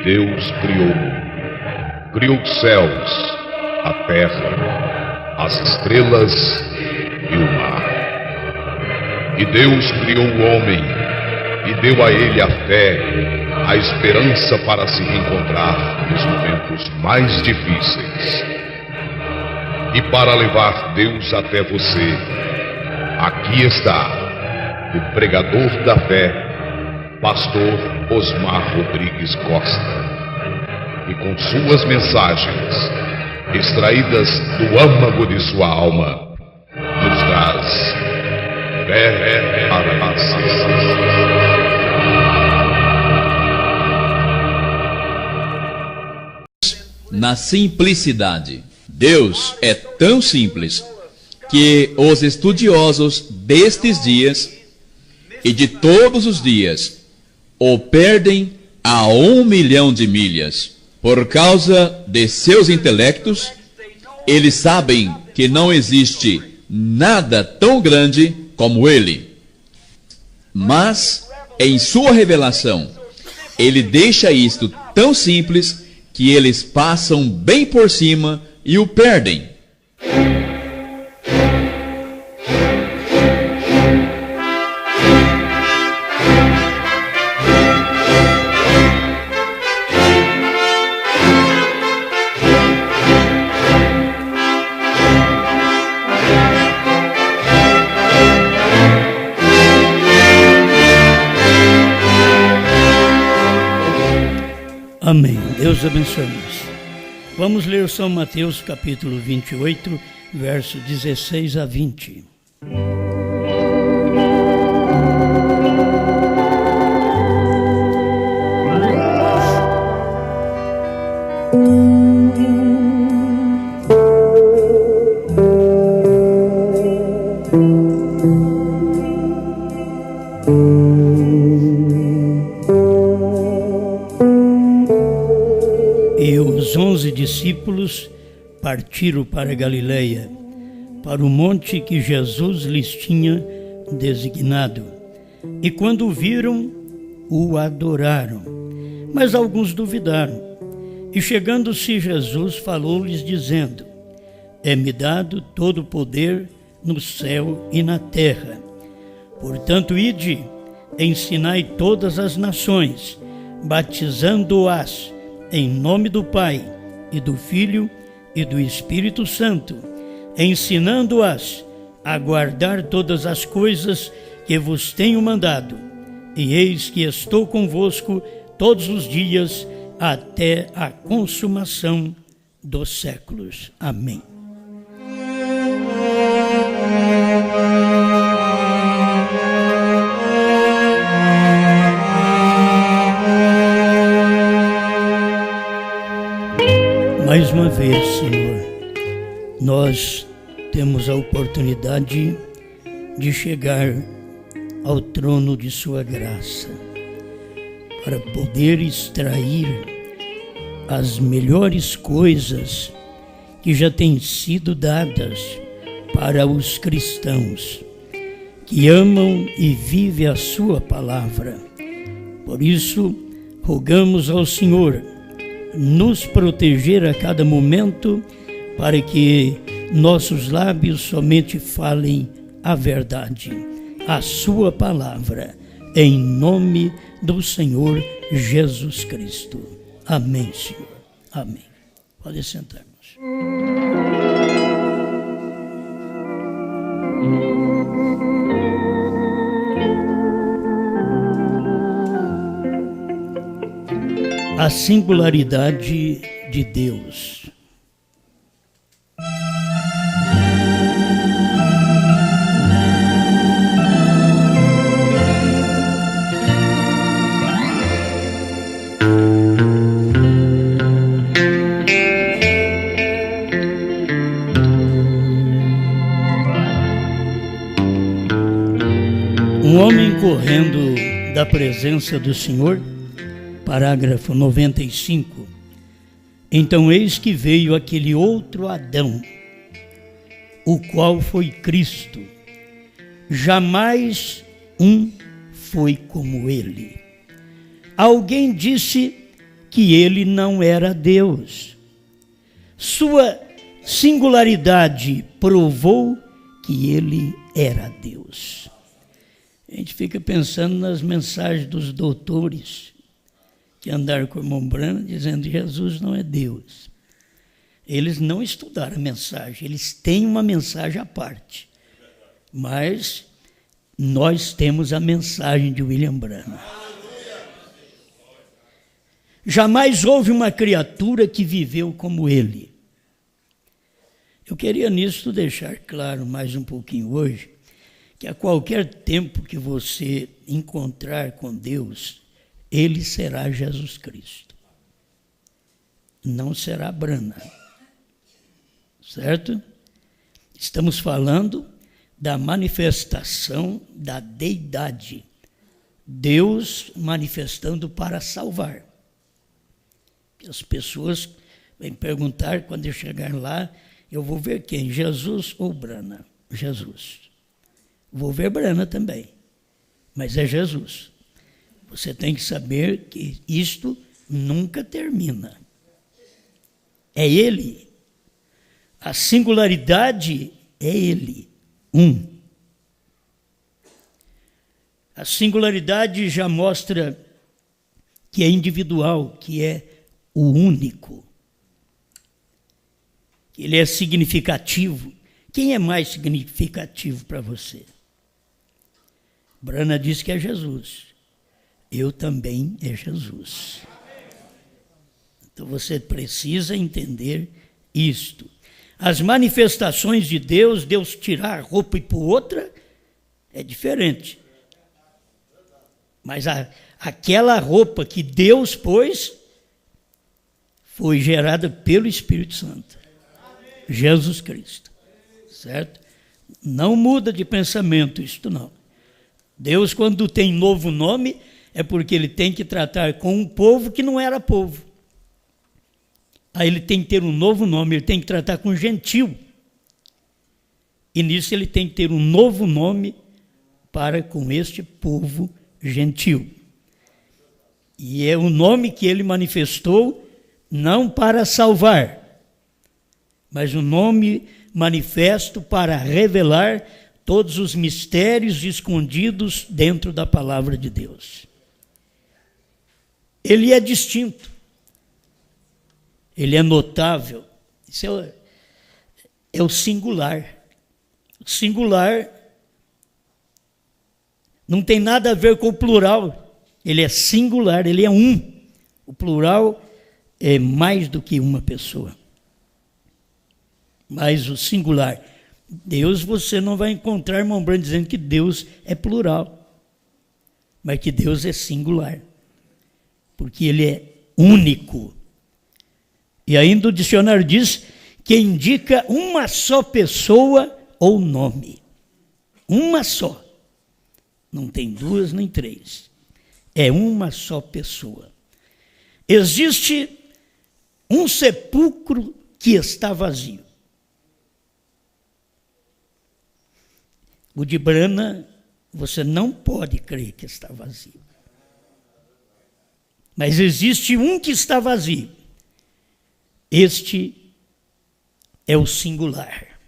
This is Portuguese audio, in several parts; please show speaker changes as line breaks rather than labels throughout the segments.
Deus criou os céus, a terra, as estrelas e o mar. E Deus criou o homem e deu a ele a fé, a esperança para se reencontrar nos momentos mais difíceis. E para levar Deus até você, aqui está o pregador da fé, Pastor Osmar Rodrigues Costa, e com suas mensagens, extraídas do âmago de sua alma, nos traz fé para a
na simplicidade. Deus é tão simples que os estudiosos destes dias e de todos os dias o perdem a 1 milhão de milhas. Por causa de seus intelectos, eles sabem que não existe nada tão grande como ele. Mas, em sua revelação, ele deixa isto tão simples que eles passam bem por cima e o perdem.
Amém. Deus abençoe-nos. Vamos ler São Mateus capítulo 28, verso 16 a 20. E os 11 discípulos partiram para Galileia, para o monte que Jesus lhes tinha designado. E quando o viram, o adoraram. Mas alguns duvidaram. E chegando-se Jesus, falou-lhes dizendo: É-me dado todo o poder no céu e na terra. Portanto, ide, ensinai todas as nações, batizando-as em nome do Pai, e do Filho, e do Espírito Santo, ensinando-as a guardar todas as coisas que vos tenho mandado. E eis que estou convosco todos os dias, até a consumação dos séculos. Amém. Mais uma vez, Senhor, nós temos a oportunidade de chegar ao trono de Sua graça, para poder extrair as melhores coisas que já têm sido dadas para os cristãos que amam e vivem a Sua palavra. Por isso, rogamos ao Senhor nos proteger a cada momento, para que nossos lábios somente falem a verdade, a Sua palavra, em nome do Senhor Jesus Cristo. Amém, Senhor. Amém. Pode sentar-nos. A singularidade de Deus. Um homem correndo da presença do Senhor. Parágrafo 95. Então eis que veio aquele outro Adão, o qual foi Cristo. Jamais um foi como ele. Alguém disse: que ele não era Deus. Sua singularidade provou que ele era Deus. A gente fica pensando nas mensagens dos doutores que andaram com o irmão Branham dizendo que Jesus não é Deus. Eles não estudaram a mensagem, eles têm uma mensagem à parte. Mas nós temos a mensagem de William Branham. Jamais houve uma criatura que viveu como ele. Eu queria nisso deixar claro mais um pouquinho hoje, que a qualquer tempo que você encontrar com Deus, ele será Jesus Cristo. Não será Branham. Certo? Estamos falando da manifestação da deidade. Deus manifestando para salvar. As pessoas vêm perguntar, quando eu chegar lá, eu vou ver quem? Jesus ou Branham? Jesus. Vou ver Branham também, mas é Jesus. Você tem que saber que isto nunca termina. É Ele. A singularidade é Ele. A singularidade já mostra que é individual, que é o único. Ele é significativo. Quem é mais significativo para você? Branham diz que é Jesus. Eu também é Jesus. Então você precisa entender isto. As manifestações de Deus, Deus tirar a roupa e pôr outra, é diferente. Mas aquela roupa que Deus pôs, foi gerada pelo Espírito Santo. Jesus Cristo. Certo? Não muda de pensamento isto não. Deus, quando tem novo nome, é porque ele tem que tratar com um povo que não era povo. Aí ele tem que ter um novo nome, ele tem que tratar com gentil. E nisso ele tem que ter um novo nome para com este povo gentil. E é o nome que ele manifestou não para salvar, mas o nome manifesto para revelar todos os mistérios escondidos dentro da palavra de Deus. Ele é distinto, ele é notável, isso é o singular. O singular não tem nada a ver com o plural, ele é singular, ele é um. O plural é mais do que uma pessoa. Mas o singular, Deus, você não vai encontrar irmão Branham dizendo que Deus é plural, mas que Deus é singular, porque ele é único. E ainda o dicionário diz que indica uma só pessoa ou nome. Uma só. Não tem duas nem três. É uma só pessoa. Existe um sepulcro que está vazio. O de Branham, você não pode crer que está vazio. Mas existe um que está vazio. Este é o singular.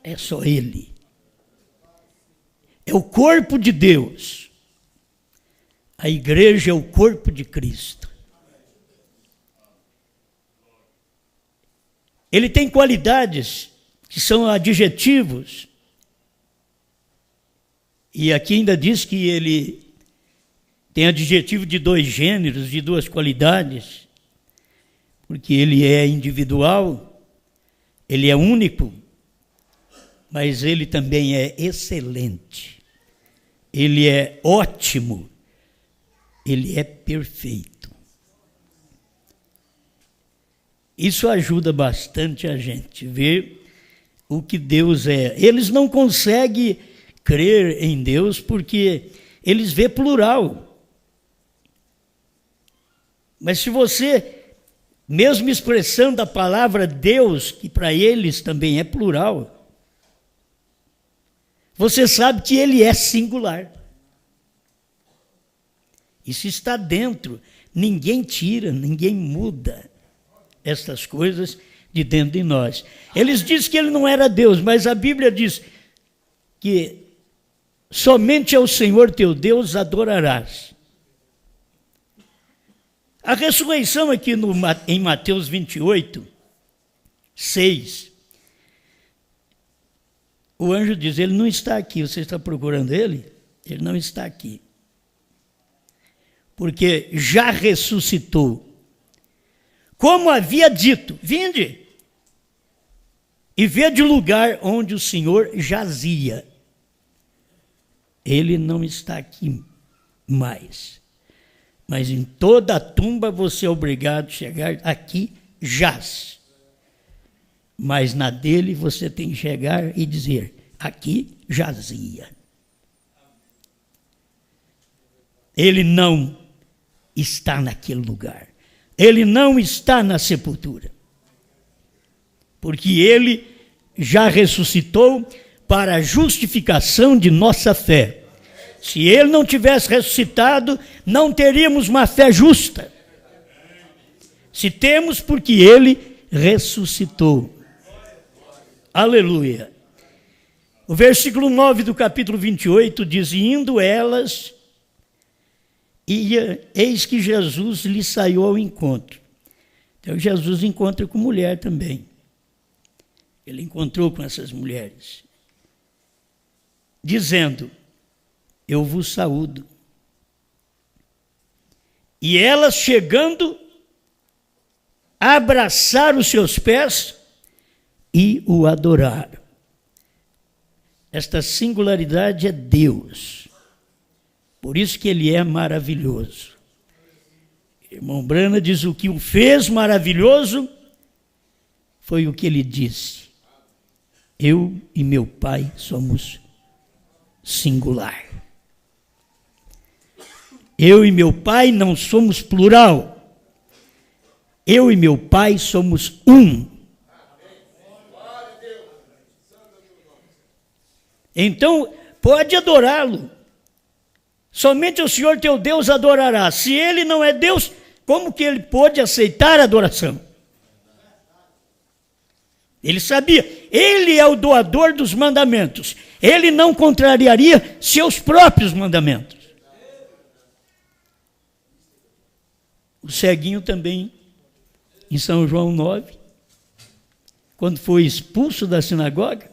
É só ele. É o corpo de Deus. A igreja é o corpo de Cristo. Ele tem qualidades que são adjetivos. E aqui ainda diz que ele tem adjetivo de dois gêneros, de duas qualidades, porque ele é individual, ele é único, mas ele também é excelente, ele é ótimo, ele é perfeito. Isso ajuda bastante a gente ver o que Deus é. Eles não conseguem crer em Deus porque eles vê plural. Mas se você, mesmo expressando a palavra Deus, que para eles também é plural, você sabe que ele é singular. Isso está dentro. Ninguém tira, ninguém muda estas coisas de dentro de nós. Eles dizem que ele não era Deus, mas a Bíblia diz que somente ao Senhor teu Deus adorarás. A ressurreição aqui em Mateus 28, 6, o anjo diz, ele não está aqui, você está procurando ele? Ele não está aqui. Porque já ressuscitou. Como havia dito, vinde e vede o lugar onde o Senhor jazia. Ele não está aqui mais. Mas em toda a tumba você é obrigado a chegar aqui, jaz. Mas na dele você tem que chegar e dizer, aqui jazia. Ele não está naquele lugar. Ele não está na sepultura. Porque ele já ressuscitou para a justificação de nossa fé. Se ele não tivesse ressuscitado, não teríamos uma fé justa. Se temos, porque ele ressuscitou. Aleluia. O versículo 9 do capítulo 28 diz, indo elas, eis que Jesus lhe saiu ao encontro. Então Jesus encontra com mulher também. Ele encontrou com essas mulheres. Dizendo, eu vos saúdo. E elas chegando, abraçaram os seus pés e o adoraram. Esta singularidade é Deus. Por isso que ele é maravilhoso. Irmão Brana diz, o que o fez maravilhoso foi o que ele disse. Eu e meu Pai somos singular. Eu e meu Pai não somos plural. Eu e meu Pai somos um. Então, pode adorá-lo. Somente o Senhor teu Deus adorará. Se ele não é Deus, como que ele pôde aceitar a adoração? Ele sabia, ele é o doador dos mandamentos. Ele não contrariaria seus próprios mandamentos. O ceguinho também, em São João 9, quando foi expulso da sinagoga,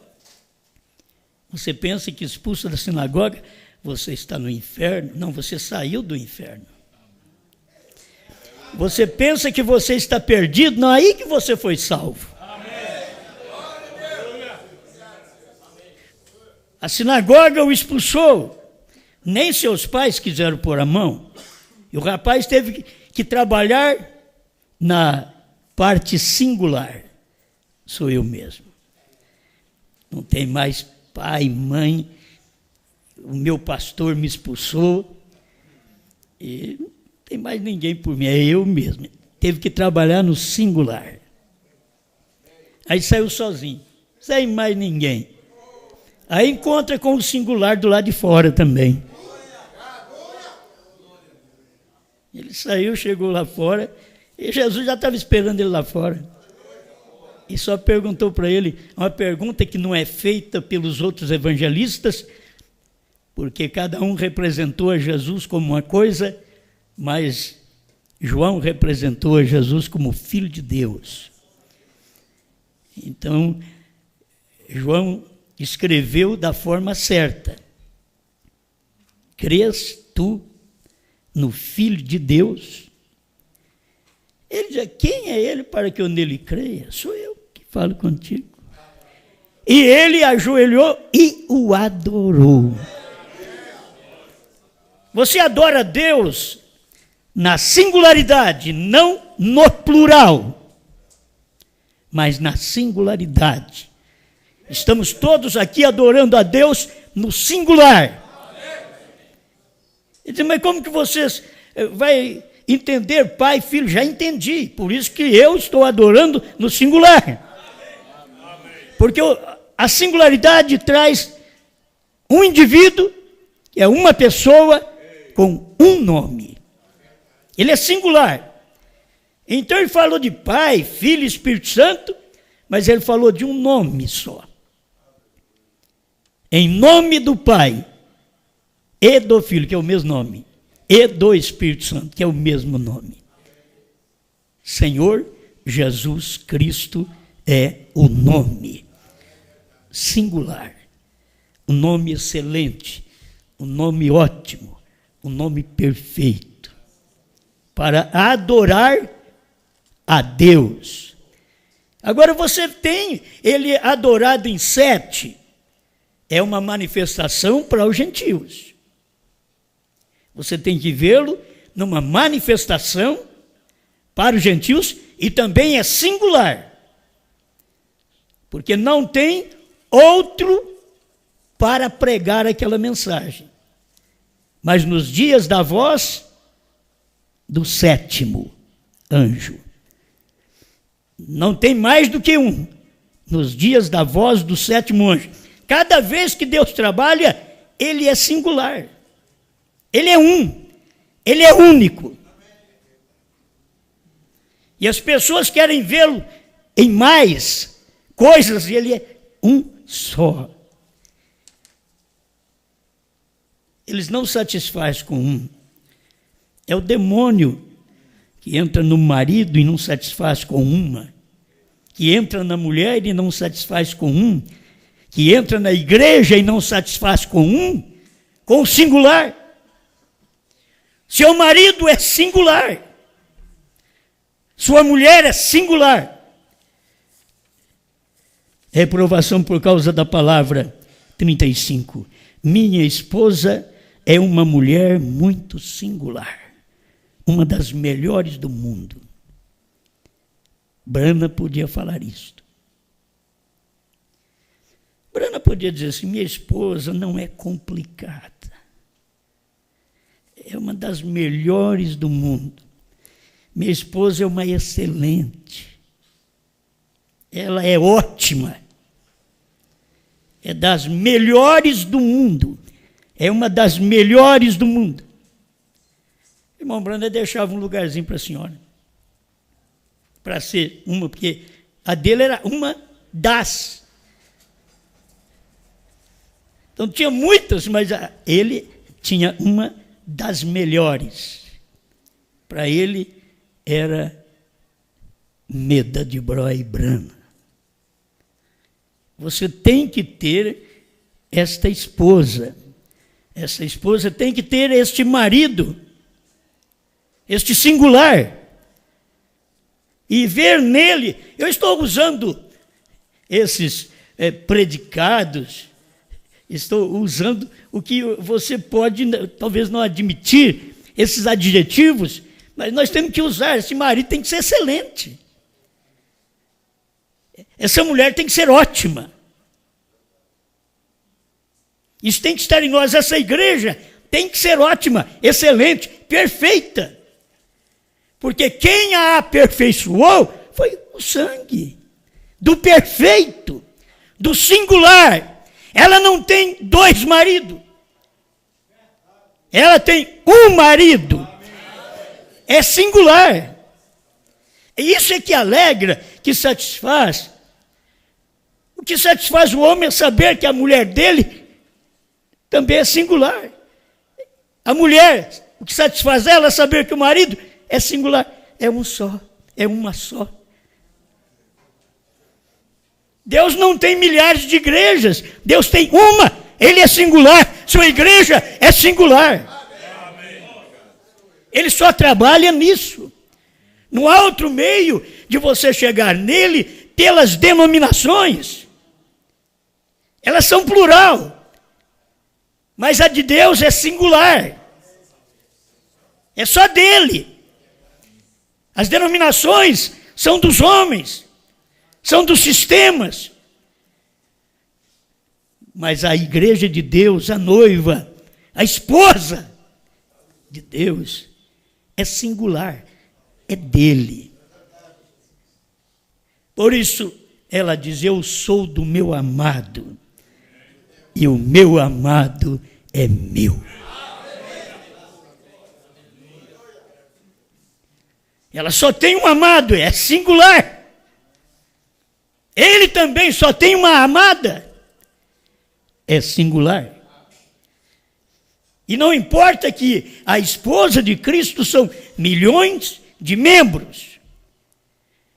você pensa que expulso da sinagoga, você está no inferno. Não, você saiu do inferno. Você pensa que você está perdido, não é aí que você foi salvo. A sinagoga o expulsou. Nem seus pais quiseram pôr a mão. E o rapaz teve que trabalhar na parte singular. Sou eu mesmo. Não tem mais pai, mãe. O meu pastor me expulsou. E não tem mais ninguém por mim. É eu mesmo. Teve que trabalhar no singular. Aí saiu sozinho. Sem mais ninguém. Aí encontra com o singular do lado de fora também. Ele saiu, chegou lá fora, e Jesus já estava esperando ele lá fora. E só perguntou para ele, uma pergunta que não é feita pelos outros evangelistas, porque cada um representou a Jesus como uma coisa, mas João representou a Jesus como Filho de Deus. Então, João escreveu da forma certa. Crês tu no Filho de Deus? Ele diz, quem é ele para que eu nele creia? Sou eu que falo contigo. E ele ajoelhou e o adorou. Você adora Deus na singularidade, não no plural, mas na singularidade. Estamos todos aqui adorando a Deus no singular. Ele diz, mas como que vocês vai entender pai e filho? Já entendi, por isso que eu estou adorando no singular. Porque a singularidade traz um indivíduo, que é uma pessoa, com um nome. Ele é singular. Então ele falou de Pai, Filho e Espírito Santo, mas ele falou de um nome só. Em nome do Pai e do Filho, que é o mesmo nome, e do Espírito Santo, que é o mesmo nome. Senhor Jesus Cristo é o nome singular, o nome excelente, o nome ótimo, o nome perfeito, para adorar a Deus. Agora você tem ele adorado em 7, é uma manifestação para os gentios. Você tem que vê-lo numa manifestação para os gentios e também é singular, porque não tem outro para pregar aquela mensagem. Mas nos dias da voz do 7º anjo, não tem mais do que um. Nos dias da voz do 7º anjo, cada vez que Deus trabalha, ele é singular. Ele é um. Ele é único. E as pessoas querem vê-lo em mais coisas, e ele é um só. Eles não satisfazem com um. É o demônio que entra no marido e não satisfaz com uma, que entra na mulher e não satisfaz com um, que entra na igreja e não satisfaz com um, com o singular. Seu marido é singular. Sua mulher é singular. Reprovação por causa da palavra 35. Minha esposa é uma mulher muito singular, uma das melhores do mundo. Brana podia falar isto. Brana podia dizer assim, minha esposa não é complicada. É uma das melhores do mundo. Minha esposa é uma excelente. Ela é ótima. É das melhores do mundo. É uma das melhores do mundo. Irmão Branda deixava um lugarzinho para a senhora. Para ser uma, porque a dele era uma das. Então tinha muitas, mas ele tinha uma das melhores. Para ele era Meda de Bró e Brana. Você tem que ter esta esposa. Essa esposa tem que ter este marido, este singular. E ver nele, eu estou usando esses predicados, estou usando o que você pode, talvez não admitir, esses adjetivos, mas nós temos que usar, esse marido tem que ser excelente. Essa mulher tem que ser ótima. Isso tem que estar em nós. Essa igreja tem que ser ótima, excelente, perfeita. Porque quem a aperfeiçoou foi o sangue do perfeito, do singular. Ela não tem 2 maridos. Ela tem um marido. É singular. E isso é que alegra, que satisfaz. O que satisfaz o homem é saber que a mulher dele também é singular. A mulher, o que satisfaz ela é saber que o marido é singular. É um só, é uma só. Deus não tem milhares de igrejas. Deus tem uma, ele é singular. Sua igreja é singular. Ele só trabalha nisso. Não há outro meio de você chegar nele pelas denominações. Elas são plural. Mas a de Deus é singular. É só dele. As denominações são dos homens. São dos sistemas. Mas a igreja de Deus, a noiva, a esposa de Deus, é singular. É dele. Por isso, ela diz, eu sou do meu amado. E o meu amado é meu. Ela só tem um amado, é singular. Ele também só tem uma amada, é singular. E não importa que a esposa de Cristo são milhões de membros,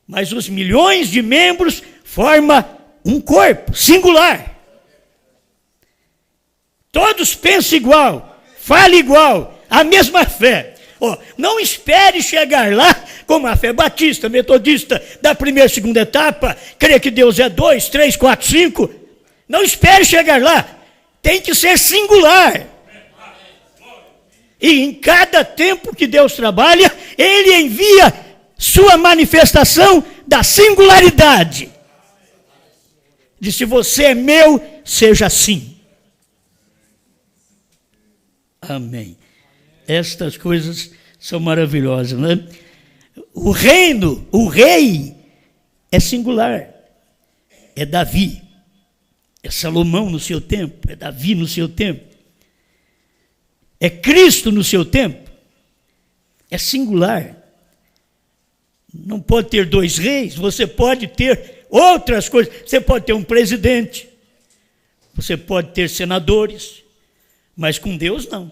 mas os milhões de membros formam um corpo singular. Todos pensam igual, falam igual, a mesma fé. Não espere chegar lá como a fé batista, metodista, da primeira e segunda etapa, crê que Deus é 2, 3, 4, 5. Não espere chegar lá, tem que ser singular. E em cada tempo que Deus trabalha, Ele envia sua manifestação da singularidade. Diz: se você é meu, seja assim. Amém. Estas coisas são maravilhosas, né? O reino, o rei é singular. É Davi. É Salomão no seu tempo, é Davi no seu tempo. É Cristo no seu tempo. É singular. Não pode ter dois reis, você pode ter outras coisas. Você pode ter um presidente, você pode ter senadores, mas com Deus não.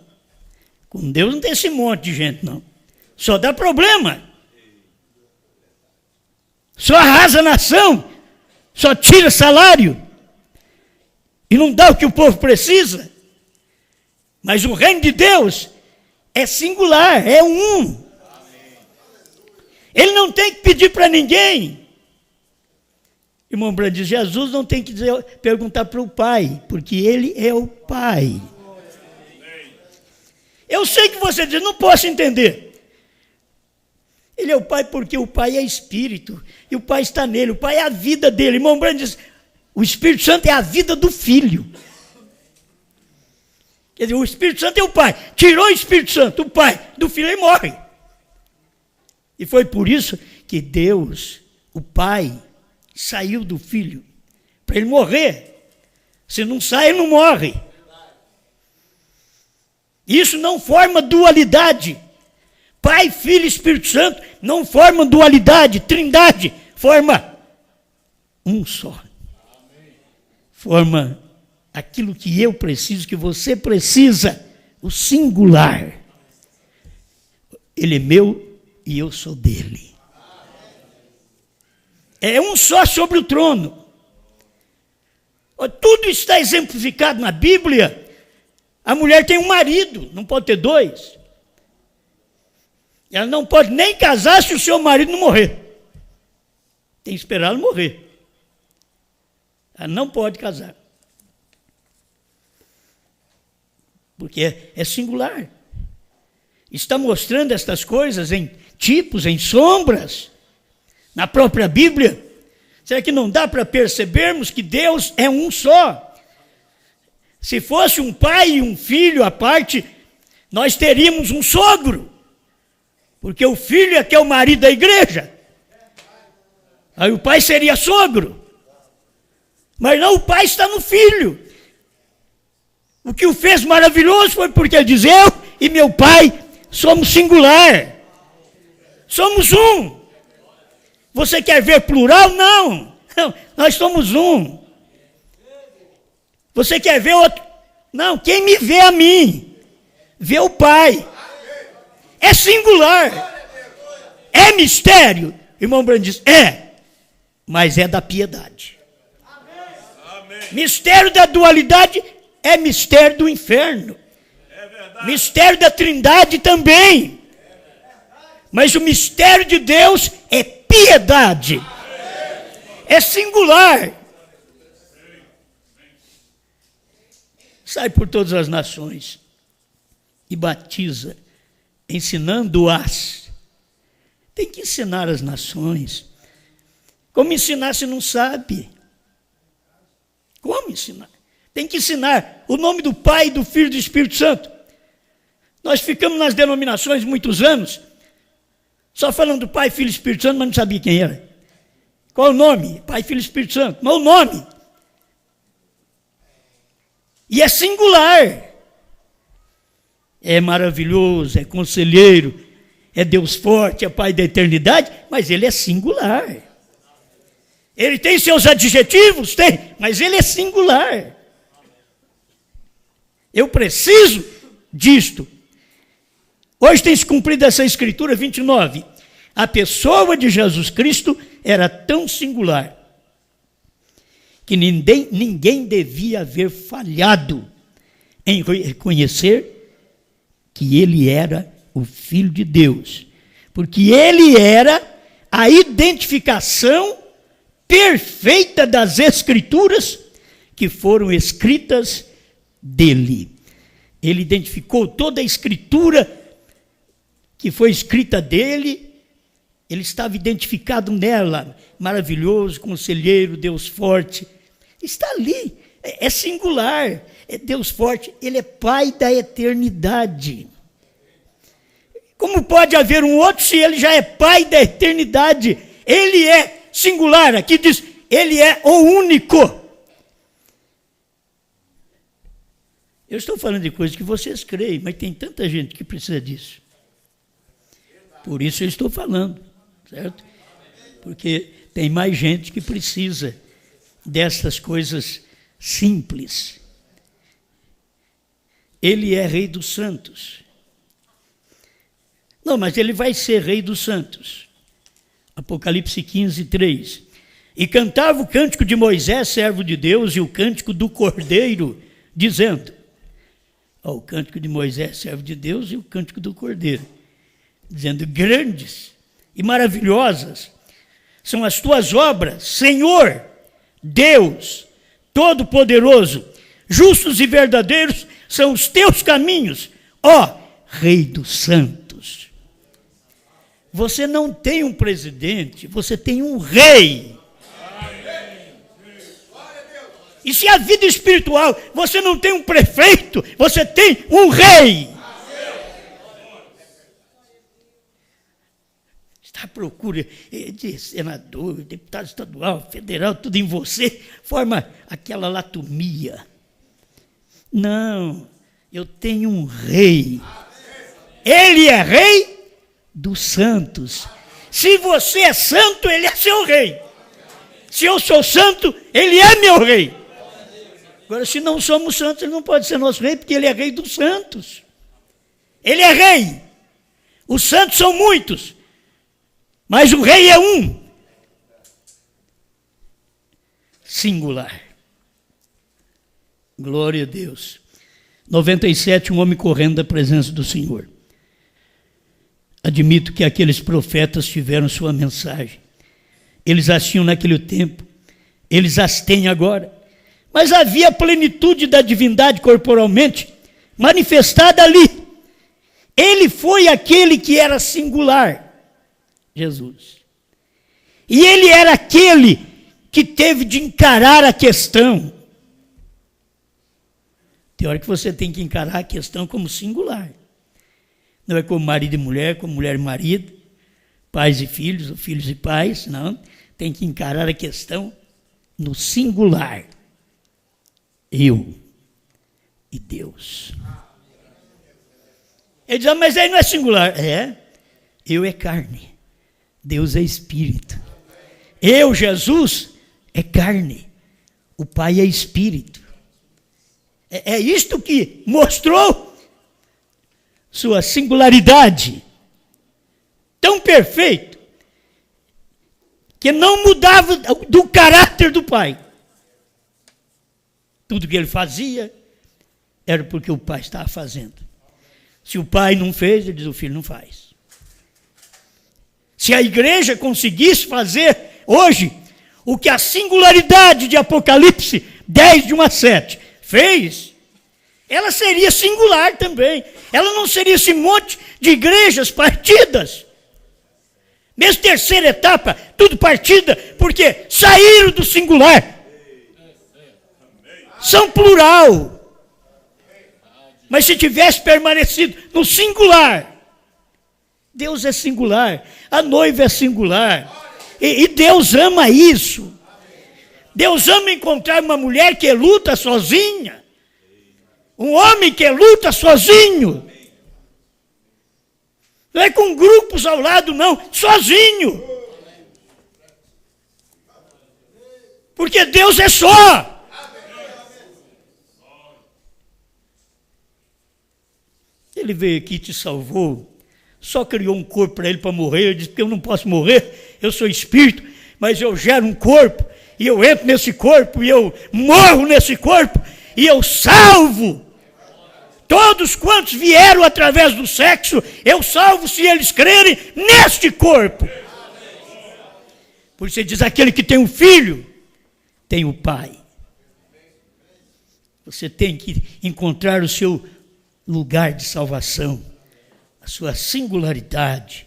Com Deus não tem esse monte de gente, não. Só dá problema. Só arrasa a nação, só tira salário e não dá o que o povo precisa. Mas o reino de Deus é singular, é um. Ele não tem que pedir para ninguém. Irmão Brando diz: Jesus não tem que perguntar para o Pai, porque Ele é o Pai. Eu sei que você diz: não posso entender. Ele é o Pai porque o Pai é Espírito, e o Pai está nele, o Pai é a vida dele. Irmão Brando diz: o Espírito Santo é a vida do Filho. Quer dizer, o Espírito Santo é o Pai. Tirou o Espírito Santo, o Pai, do Filho, ele morre. E foi por isso que Deus, o Pai, saiu do Filho, para ele morrer. Se não sai, ele não morre. Isso não forma dualidade. Pai, Filho e Espírito Santo não formam dualidade, trindade. Forma um só. Forma aquilo que eu preciso, que você precisa, o singular. Ele é meu e eu sou dele. É um só sobre o trono. Tudo está exemplificado na Bíblia. A mulher tem um marido, não pode ter dois. Ela não pode nem casar se o seu marido não morrer. Tem que esperá-lo morrer. Ela não pode casar. Porque é singular. Está mostrando estas coisas em tipos, em sombras, na própria Bíblia. Será que não dá para percebermos que Deus é um só? Se fosse um pai e um filho à parte, nós teríamos um sogro, porque o filho é que é o marido da igreja. Aí o pai seria sogro. Mas não, o pai está no filho. O que o fez maravilhoso foi porque ele diz: eu e meu pai somos singular. Somos um. Você quer ver plural? Não. Nós somos um. Você quer ver outro? Não, quem me vê a mim, vê o Pai. É singular. É mistério. Irmão Brando diz: é, mas é da piedade. Mistério da dualidade é mistério do inferno. Mistério da trindade também. Mas o mistério de Deus é piedade. É singular. Sai por todas as nações e batiza, ensinando-as. Tem que ensinar as nações. Como ensinar se não sabe? Como ensinar? Tem que ensinar o nome do Pai, do Filho e do Espírito Santo. Nós ficamos nas denominações muitos anos, só falando do Pai, Filho e Espírito Santo, mas não sabia quem era. Qual o nome? Pai, Filho e Espírito Santo. Mas o nome. E é singular. É maravilhoso, é conselheiro, é Deus forte, é Pai da eternidade, mas ele é singular. Ele tem seus adjetivos? Tem, mas ele é singular. Eu preciso disto. Hoje tem se cumprido essa escritura 29. A pessoa de Jesus Cristo era tão singular que ninguém devia haver falhado em reconhecer que ele era o Filho de Deus, porque ele era a identificação perfeita das Escrituras que foram escritas dele. Ele identificou toda a Escritura que foi escrita dele, ele estava identificado nela, maravilhoso, conselheiro, Deus forte, está ali, é singular, é Deus forte, ele é Pai da eternidade. Como pode haver um outro se ele já é Pai da eternidade? Ele é singular, aqui diz, ele é o único. Eu estou falando de coisas que vocês creem, mas tem tanta gente que precisa disso. Por isso eu estou falando, certo? Porque tem mais gente que precisa dessas coisas simples. Ele é Rei dos Santos. Não, mas ele vai ser Rei dos Santos. Apocalipse 15, 3. E cantava o cântico de Moisés, servo de Deus, e o cântico do Cordeiro, dizendo... o cântico de Moisés, servo de Deus, e o cântico do Cordeiro, dizendo, grandes e maravilhosas são as tuas obras, Senhor, Deus, Todo-Poderoso, justos e verdadeiros são os teus caminhos, ó Rei dos Santos. Você não tem um presidente, você tem um rei. E se a vida espiritual, você não tem um prefeito, você tem um rei. Está à procura de senador, deputado estadual, federal, tudo em você, forma aquela latomia. Não, eu tenho um rei. Ele é rei dos santos. Se você é santo, ele é seu rei. Se eu sou santo, ele é meu rei. Agora, se não somos santos, ele não pode ser nosso rei, porque ele é rei dos santos. Ele é rei. Os santos são muitos, mas o rei é um. Singular. Glória a Deus. 97, um homem correndo da presença do Senhor. Admito que aqueles profetas tiveram sua mensagem. Eles as tinham naquele tempo, eles as têm agora. Mas havia a plenitude da divindade corporalmente manifestada ali. Ele foi aquele que era singular, Jesus. E ele era aquele que teve de encarar a questão. Tem hora que você tem que encarar a questão como singular. Não é como marido e mulher, como mulher e marido, pais e filhos, ou filhos e pais, não. Tem que encarar a questão no singular. Eu e Deus. Ele diz, mas aí não é singular. É, eu é carne, Deus é espírito. Eu, Jesus, é carne, o Pai é espírito. É isto que mostrou sua singularidade, tão perfeito, que não mudava do caráter do Pai. Tudo que ele fazia era porque o Pai estava fazendo. Se o Pai não fez, ele diz, o Filho não faz. Se a igreja conseguisse fazer hoje o que a singularidade de Apocalipse 10, de 1 a 7 fez, ela seria singular também. Ela não seria esse monte de igrejas partidas. Mesmo terceira etapa, tudo partida, porque saíram do singular. São plural. Mas se tivesse permanecido no singular, Deus é singular, a noiva é singular, e Deus ama isso. Deus ama encontrar uma mulher que luta sozinha, um homem que luta sozinho. Não é com grupos ao lado, não, sozinho. Porque Deus é só. Ele veio aqui e te salvou, só criou um corpo para ele para morrer. Ele disse que eu não posso morrer, eu sou espírito, mas eu gero um corpo, e eu entro nesse corpo, e eu morro nesse corpo, e eu salvo. Todos quantos vieram através do sexo, eu salvo se eles crerem neste corpo. Por isso ele diz, aquele que tem um filho, tem o Pai. Você tem que encontrar o seu lugar de salvação, a sua singularidade,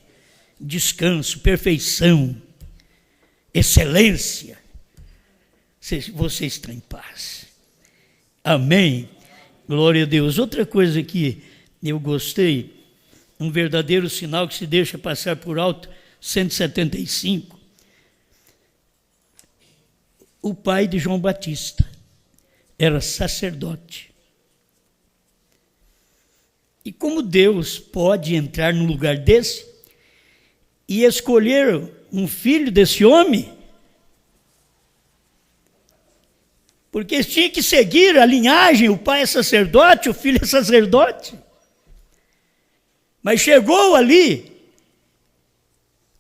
descanso, perfeição, excelência. Você está em paz. Amém. Glória a Deus. Outra coisa que eu gostei, um verdadeiro sinal que se deixa passar por alto, 175. O pai de João Batista era sacerdote. E como Deus pode entrar num lugar desse e escolher um filho desse homem? Porque tinha que seguir a linhagem, o pai é sacerdote, o filho é sacerdote. Mas chegou ali,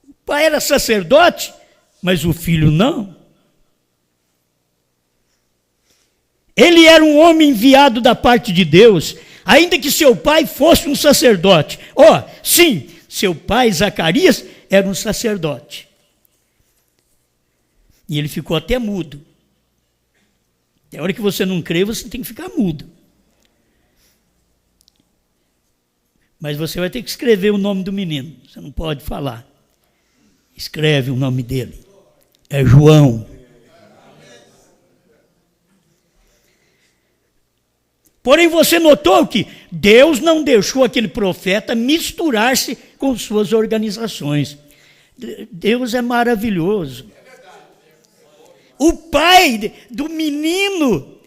o pai era sacerdote, mas o filho não. Ele era um homem enviado da parte de Deus, ainda que seu pai fosse um sacerdote. Sim, seu pai Zacarias era um sacerdote. E ele ficou até mudo. A hora que você não crê, você tem que ficar mudo. Mas você vai ter que escrever o nome do menino. Você não pode falar. Escreve o nome dele. É João. Porém, você notou que Deus não deixou aquele profeta misturar-se com suas organizações. Deus é maravilhoso. O pai do menino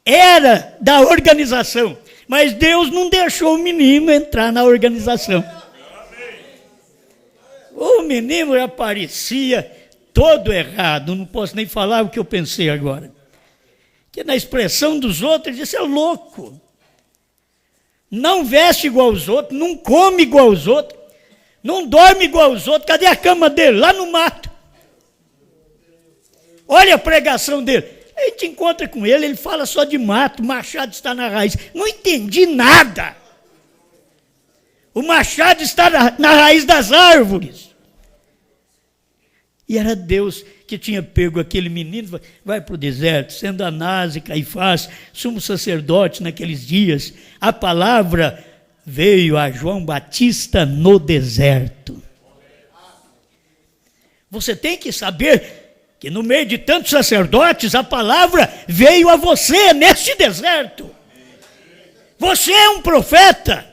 era da organização, mas Deus não deixou o menino entrar na organização. O menino já parecia todo errado, não posso nem falar o que eu pensei agora. Que na expressão dos outros, ele disse, é louco. Não veste igual aos outros, não come igual aos outros, não dorme igual aos outros. Cadê a cama dele? Lá no mato. Olha a pregação dele. A gente encontra com ele, ele fala só de mato, o machado está na raiz. Não entendi nada. O machado está na raiz das árvores. E era Deus que tinha pego aquele menino, vai para o deserto, sendo Anás e Caifás, sumo sacerdote naqueles dias. A palavra veio a João Batista no deserto. Você tem que saber que no meio de tantos sacerdotes, a palavra veio a você neste deserto. Você é um profeta.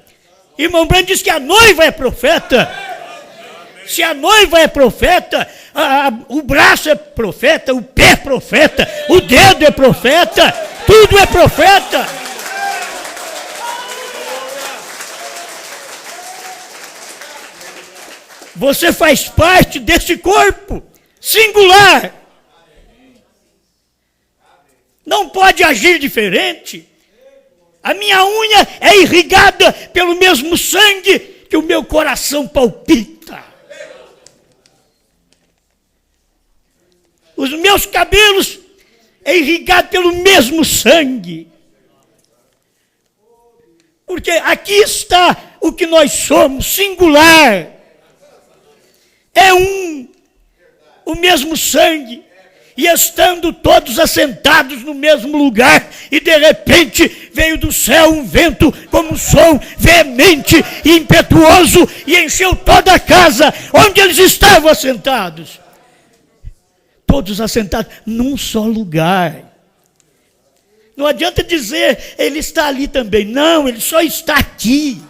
Irmão Branco diz que a noiva é profeta. Se a noiva é profeta, o braço é profeta, o pé é profeta, o dedo é profeta, tudo é profeta. Você faz parte desse corpo singular. Não pode agir diferente. A minha unha é irrigada pelo mesmo sangue que o meu coração palpita. Os meus cabelos é irrigado pelo mesmo sangue. Porque aqui está o que nós somos, singular. É o mesmo sangue. E estando todos assentados no mesmo lugar, e de repente veio do céu um vento como um som veemente e impetuoso, e encheu toda a casa onde eles estavam assentados. Todos assentados num só lugar. Não adianta dizer, ele está ali também. Não, ele só está aqui.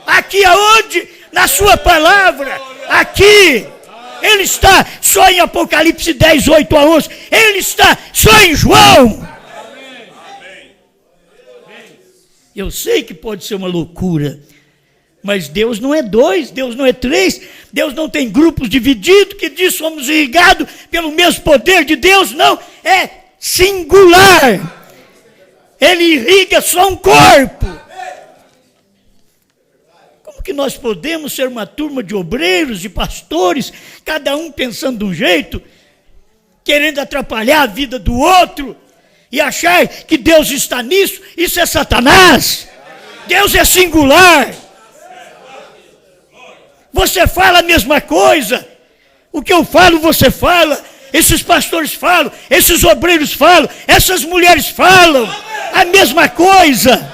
Aqui aonde? Na sua palavra. Aqui. Ele está só em Apocalipse 10, 8 a 11. Ele está só em João. Eu sei que pode ser uma loucura, Mas Deus não é dois, Deus não é três, Deus não tem grupos divididos que diz somos irrigados pelo mesmo poder de Deus, não, é singular. Ele irriga só um corpo. Como que nós podemos ser uma turma de obreiros, de pastores, cada um pensando de um jeito, querendo atrapalhar a vida do outro e achar que Deus está nisso? Isso é Satanás. Deus é singular. Você fala a mesma coisa. O que eu falo, você fala. Esses pastores falam. Esses obreiros falam. Essas mulheres falam. A mesma coisa.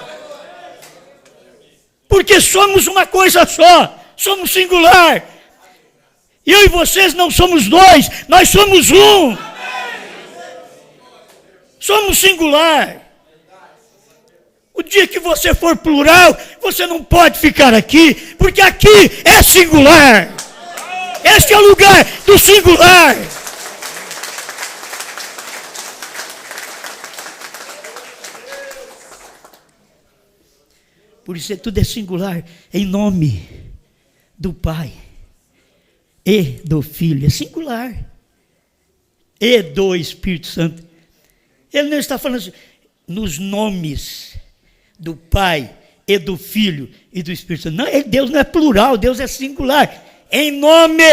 Porque somos uma coisa só. Somos singular. Eu e vocês não somos dois. Nós somos um. Somos singular. O dia que você for plural, você não pode ficar aqui, porque aqui é singular. Este é o lugar do singular. Por isso tudo é singular, em nome do Pai e do Filho. É singular. E do Espírito Santo. Ele não está falando assim, nos nomes do Pai e do Filho e do Espírito Santo. Não, Deus não é plural, Deus é singular. Em nome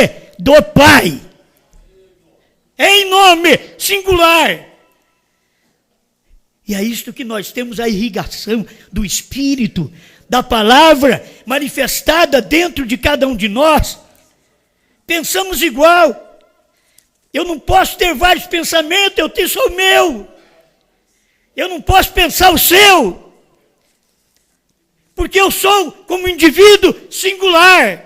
do Pai. Em nome singular. E é isto que nós temos, a irrigação do Espírito, da palavra manifestada dentro de cada um de nós. Pensamos igual. Eu não posso ter vários pensamentos, eu tenho só o meu. Eu não posso pensar o seu. Porque eu sou, como indivíduo, singular.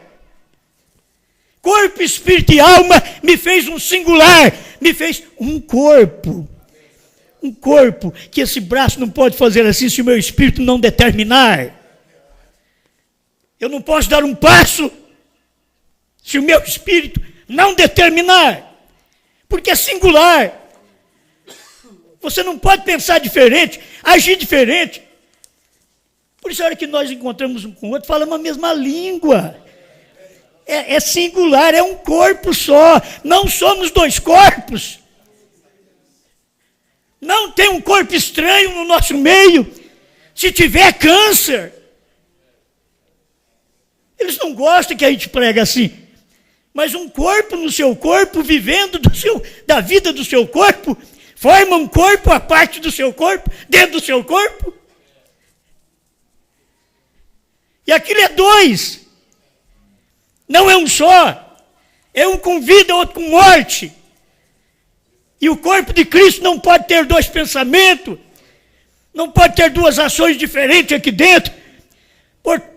Corpo, espírito e alma me fez um singular, me fez um corpo. Um corpo que esse braço não pode fazer assim se o meu espírito não determinar. Eu não posso dar um passo se o meu espírito não determinar. Porque é singular. Você não pode pensar diferente, agir diferente. Por isso, a hora que nós encontramos um com o outro, falamos a mesma língua. É singular, é um corpo só. Não somos dois corpos. Não tem um corpo estranho no nosso meio. Se tiver câncer. Eles não gostam que a gente pregue assim. Mas um corpo no seu corpo, vivendo da vida do seu corpo, forma um corpo à parte do seu corpo, dentro do seu corpo. E aquilo é dois. Não é um só. É um com vida, outro com morte. E o corpo de Cristo não pode ter dois pensamentos. Não pode ter duas ações diferentes aqui dentro.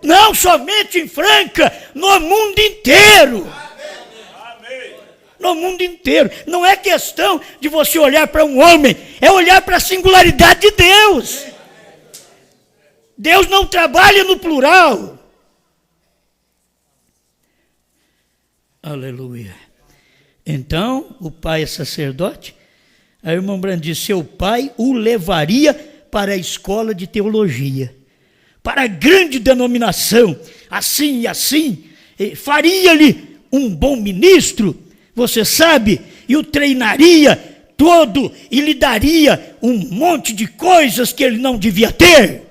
Não somente em Franca, no mundo inteiro. No mundo inteiro. Não é questão de você olhar para um homem, é olhar para a singularidade de Deus. Deus não trabalha no plural. Aleluia. Então, o pai é sacerdote. A irmã Brand diz, seu pai o levaria para a escola de teologia, para a grande denominação, assim e assim, faria-lhe um bom ministro, você sabe, e o treinaria todo, e lhe daria um monte de coisas que ele não devia ter.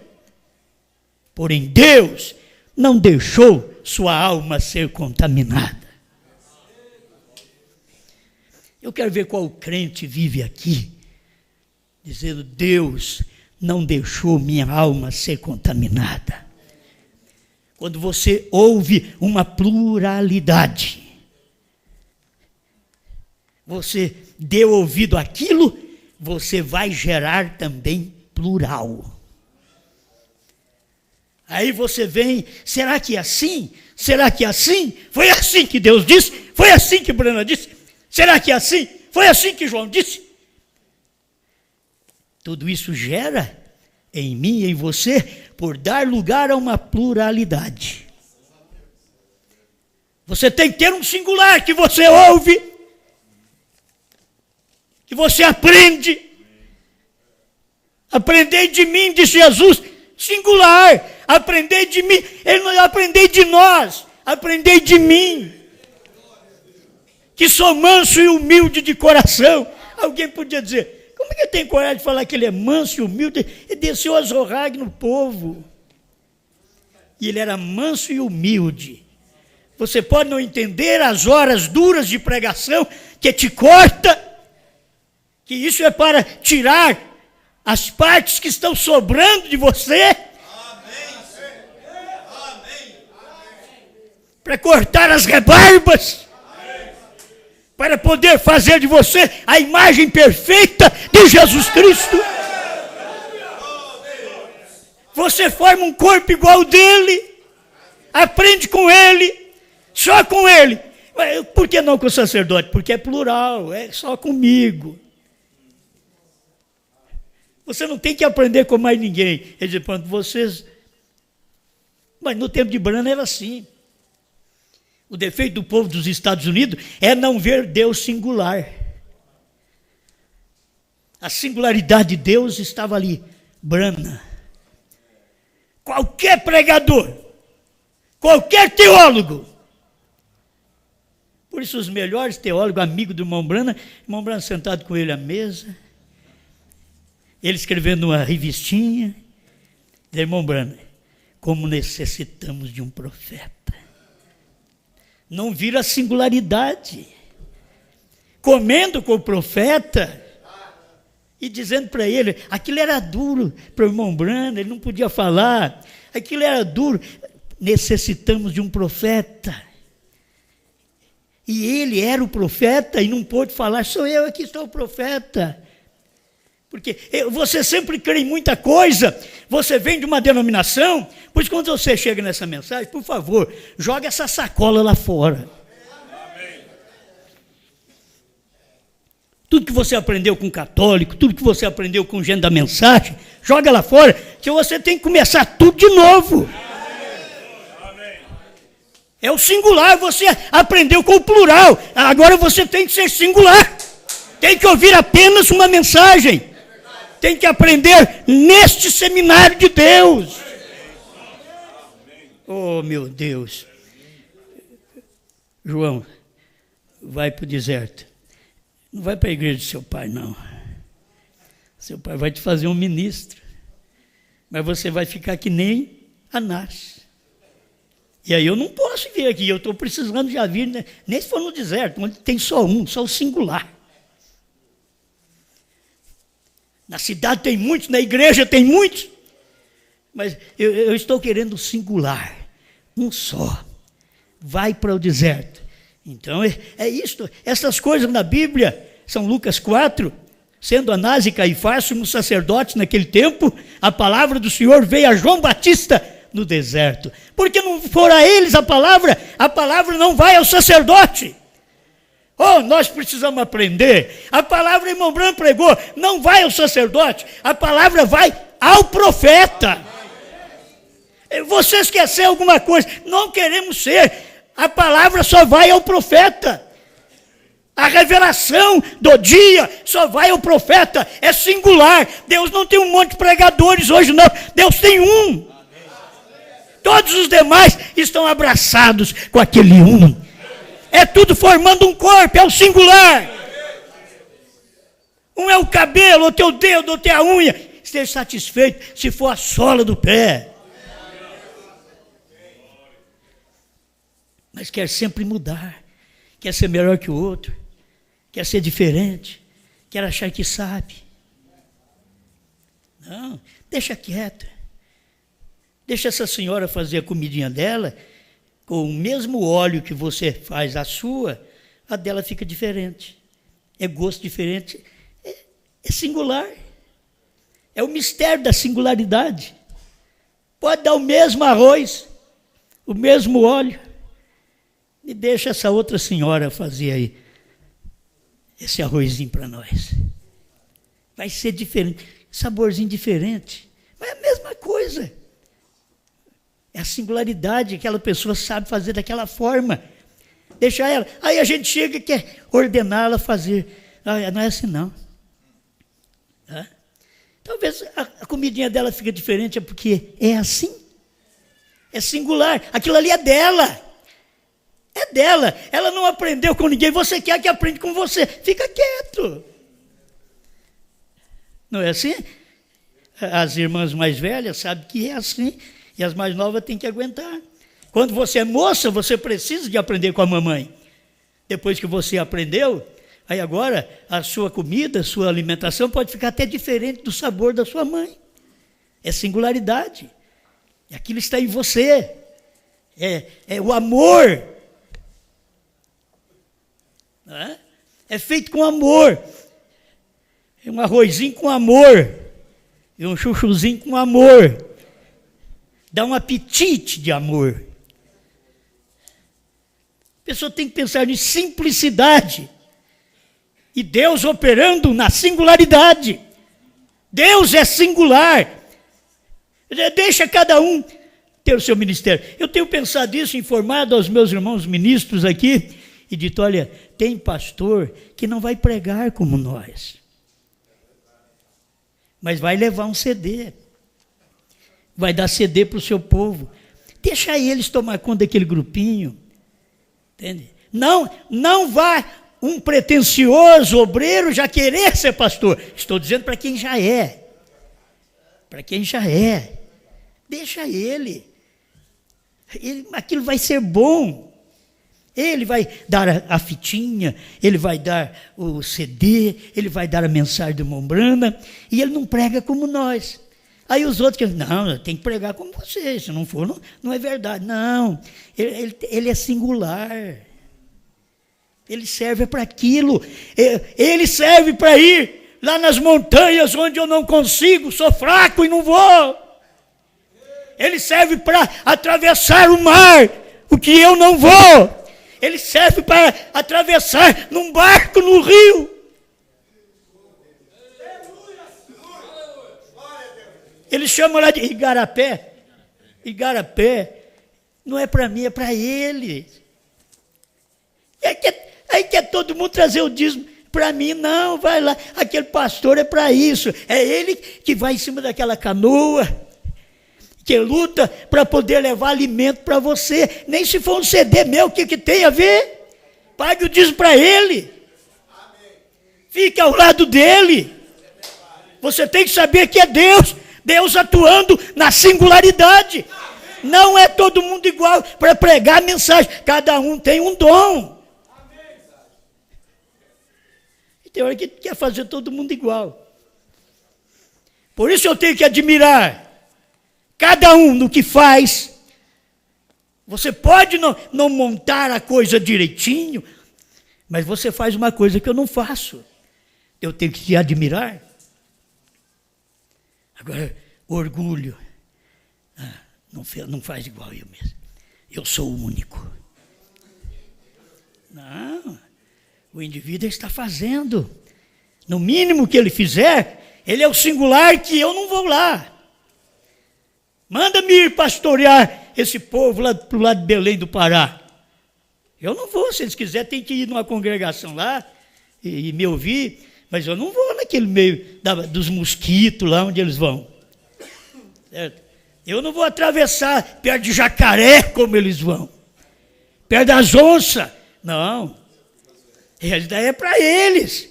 Porém, Deus não deixou sua alma ser contaminada. Eu quero ver qual crente vive aqui, dizendo, Deus não deixou minha alma ser contaminada. Quando você ouve uma pluralidade, você deu ouvido àquilo, você vai gerar também plural. Aí você vem, será que é assim? Será que é assim? Foi assim que Deus disse? Foi assim que Bruna disse? Será que é assim? Foi assim que João disse? Tudo isso gera em mim e em você por dar lugar a uma pluralidade. Você tem que ter um singular que você ouve, que você aprende. Aprendei de mim, disse Jesus, singular. aprendei de mim. Ele não aprendei de nós, aprendei de mim, que sou manso e humilde de coração. Alguém podia dizer, como é que tem coragem de falar que ele é manso e humilde? Ele desceu a zorrar no povo. E ele era manso e humilde. Você pode não entender as horas duras de pregação que te corta, que isso é para tirar as partes que estão sobrando de você, para cortar as rebarbas, para poder fazer de você a imagem perfeita de Jesus Cristo. Você forma um corpo igual dele, aprende com ele, só com ele. Por que não com o sacerdote? Porque é plural, é só comigo. Você não tem que aprender com mais ninguém. Ele diz, pronto, vocês... Mas no tempo de Branham era assim. O defeito do povo dos Estados Unidos é não ver Deus singular. A singularidade de Deus estava ali. Branham. Qualquer pregador, qualquer teólogo. Por isso os melhores teólogos, amigos do irmão Branham sentado com ele à mesa, ele escrevendo uma revistinha, irmão Branham, como necessitamos de um profeta. Não vira a singularidade, comendo com o profeta e dizendo para ele, aquilo era duro para o irmão Branham, ele não podia falar, aquilo era duro, necessitamos de um profeta. E ele era o profeta e não pôde falar, sou eu aqui, sou o profeta. Porque você sempre crê em muita coisa, você vem de uma denominação, pois quando você chega nessa mensagem, por favor, joga essa sacola lá fora. Tudo que você aprendeu com católico, tudo que você aprendeu com gente da mensagem, joga lá fora, que você tem que começar tudo de novo. É o singular, você aprendeu com o plural, agora você tem que ser singular. Tem que ouvir apenas uma mensagem. Tem que aprender neste seminário de Deus. Oh, meu Deus. João, vai para o deserto. Não vai para a igreja do seu pai, não. Seu pai vai te fazer um ministro. Mas você vai ficar que nem Anás. E aí eu não posso vir aqui, eu estou precisando já vir, né? Nem se for no deserto, onde tem só um, só o singular. Na cidade tem muitos, na igreja tem muitos, mas eu estou querendo o singular, um só. Vai para o deserto. Então é isto, essas coisas na Bíblia, São Lucas 4, sendo Anás e Caifás sumos sacerdotes naquele tempo, a palavra do Senhor veio a João Batista no deserto. Porque não for a eles a palavra não vai ao sacerdote. Oh, nós precisamos aprender. A palavra, irmão Branham pregou, não vai ao sacerdote, a palavra vai ao profeta. Você quer ser alguma coisa? Não queremos ser. A palavra só vai ao profeta. A revelação do dia só vai ao profeta. É singular. Deus não tem um monte de pregadores hoje, não. Deus tem um. Todos os demais estão abraçados com aquele um. É tudo formando um corpo, é o singular. Um é o cabelo, outro é o dedo, outro é a unha. Esteja satisfeito se for a sola do pé. Mas quer sempre mudar. Quer ser melhor que o outro. Quer ser diferente. Quer achar que sabe. Não, deixa quieto. Deixa essa senhora fazer a comidinha dela, com o mesmo óleo que você faz a sua, a dela fica diferente. É gosto diferente. É singular. É o mistério da singularidade. Pode dar o mesmo arroz, o mesmo óleo, e deixa essa outra senhora fazer aí esse arrozinho para nós. Vai ser diferente, saborzinho diferente, mas é a mesma coisa. É a singularidade, aquela pessoa sabe fazer daquela forma. Deixa ela. Aí a gente chega e quer ordená-la a fazer. Não é assim, não. Tá? Talvez a comidinha dela fique diferente, é porque é assim. É singular. Aquilo ali é dela. É dela. Ela não aprendeu com ninguém. Você quer que aprenda com você. Fica quieto. Não é assim? As irmãs mais velhas sabem que é assim. E as mais novas têm que aguentar. Quando você é moça, você precisa de aprender com a mamãe. Depois que você aprendeu, aí agora a sua comida, a sua alimentação pode ficar até diferente do sabor da sua mãe. É singularidade. Aquilo está em você. É o amor. Não é? É feito com amor. É um arrozinho com amor. E um chuchuzinho com amor. Dá um apetite de amor. A pessoa tem que pensar em simplicidade. E Deus operando na singularidade. Deus é singular. Deixa cada um ter o seu ministério. Eu tenho pensado isso, informado aos meus irmãos ministros aqui, e dito, olha, tem pastor que não vai pregar como nós. Mas vai levar um CD. Vai dar CD para o seu povo. Deixa eles tomar conta daquele grupinho. Entende? Não vá um pretensioso obreiro já querer ser pastor. Estou dizendo para quem já é. Para quem já é. Deixa ele. Aquilo vai ser bom. Ele vai dar a fitinha, ele vai dar o CD, ele vai dar a mensagem do Mombrana, e ele não prega como nós. Aí os outros dizem, não, tem que pregar como você, se não for, não é verdade. Não, ele é singular. Ele serve para aquilo. Ele serve para ir lá nas montanhas onde eu não consigo, sou fraco e não vou. Ele serve para atravessar o mar, o que eu não vou. Ele serve para atravessar num barco no rio. Ele chama lá de Igarapé. Igarapé não é para mim, é para ele. Aí quer todo mundo trazer o dízimo para mim. Não, vai lá. Aquele pastor é para isso. É ele que vai em cima daquela canoa, que luta para poder levar alimento para você. Nem se for um CD meu, o que tem a ver? Pague o dízimo para ele. Fique ao lado dele. Você tem que saber que é Deus atuando na singularidade. Não é todo mundo igual para pregar a mensagem. Cada um tem um dom. E tem hora que quer fazer todo mundo igual. Por isso eu tenho que admirar cada um no que faz. Você pode não montar a coisa direitinho, mas você faz uma coisa que eu não faço. Eu tenho que te admirar. Agora, orgulho. Não faz igual eu mesmo. Eu sou o único. Não. O indivíduo está fazendo. No mínimo que ele fizer, ele é o singular que eu não vou lá. Manda-me ir pastorear esse povo lá para o lado de Belém do Pará. Eu não vou, se eles quiserem, tem que ir numa congregação lá e me ouvir, mas eu não vou naquele meio dos mosquitos lá onde eles vão. Certo? Eu não vou atravessar perto de jacaré como eles vão. Perto das onças. Não. Isso daí é para eles.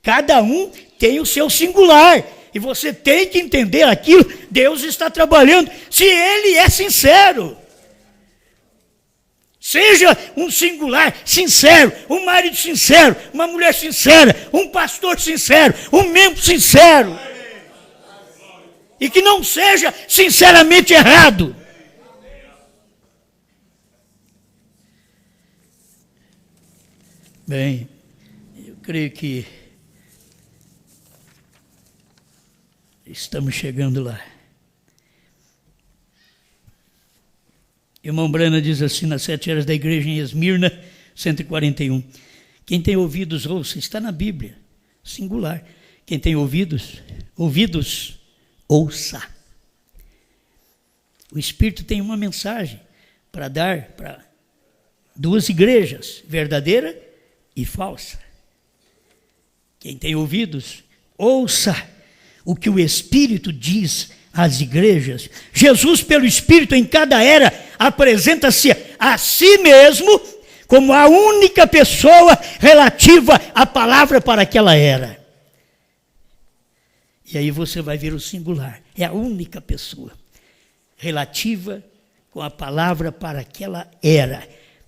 Cada um tem o seu singular. E você tem que entender aquilo. Deus está trabalhando. Se ele é sincero. Seja um singular sincero. Um marido sincero. Uma mulher sincera. Um pastor sincero. Um membro sincero. E que não seja sinceramente errado. Bem, eu creio que estamos chegando lá. Irmão Brana diz assim, nas 7 horas da igreja em Esmirna, 141. Quem tem ouvidos, ouça. Está na Bíblia, singular. Quem tem ouvidos, ouça. O Espírito tem uma mensagem para dar para 2 igrejas, verdadeira e falsa. Quem tem ouvidos, ouça o que o Espírito diz às igrejas, Jesus, pelo Espírito, em cada era, apresenta-se a si mesmo como a única pessoa relativa à palavra para aquela era. E aí você vai ver o singular. É a única pessoa relativa com a palavra para aquela era.